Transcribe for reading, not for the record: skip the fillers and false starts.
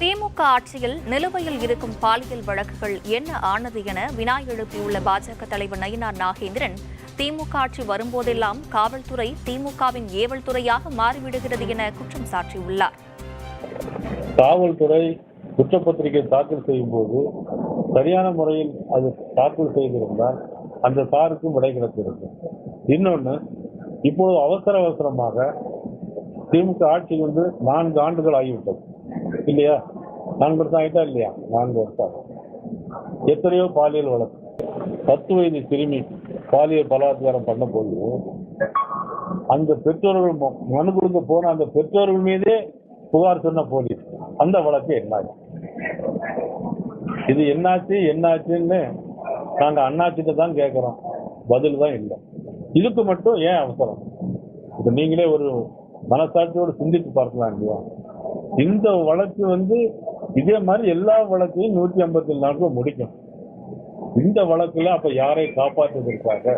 திமுக ஆட்சியில் நிலுவையில் இருக்கும் பாலியல் வழக்குகள் என்ன ஆனது என வினா எழுப்பியுள்ள பாஜக தலைவர் நயினார் நாகேந்திரன், திமுக ஆட்சி வரும்போதெல்லாம் காவல்துறை திமுகவின் ஏவல் துறையாக மாறிவிடுகிறது என குற்றம் சாட்டியுள்ளார். காவல்துறை குற்றப்பத்திரிகை தாக்கல் செய்யும் போது சரியான முறையில் அது தாக்கல் செய்திருந்தால் அந்த சாருக்கும் விடை கிடைத்திருக்கும். இன்னொன்று, இப்போது அவசரமாக திமுக ஆட்சி வந்து 4 ஆண்டுகள் ஆகிவிட்டது இல்லையா? 4 வருஷம் ஆகிட்டா இல்லையா? 4 வருஷம். எத்தனையோ பாலியல் வழக்கு, 10 வயது சிறுமி பாலியல் பலாத்காரம் பண்ண போது அந்த பெற்றோர்கள் மனு கொடுக்க போன அந்த பெற்றோர்கள் மீதே புகார் சொன்ன போலீஸ், அந்த வழக்கு என்னாச்சு? இது என்னாச்சுன்னு நாங்க அண்ணாச்சிட்டு தான் கேட்கிறோம், பதில் தான் இல்லை. இதுக்கு மட்டும் ஏன் அவசரம்? இப்ப நீங்களே ஒரு மனசாட்சியோடு சிந்தித்து பார்க்கலாம் இல்லையா? இந்த வழக்கு வந்து இதே மாதிரி எல்லா வழக்கையும் 157 நாட்கள் முடிக்கும். இந்த வழக்குல அப்ப யாரை காப்பாற்றுவதற்காக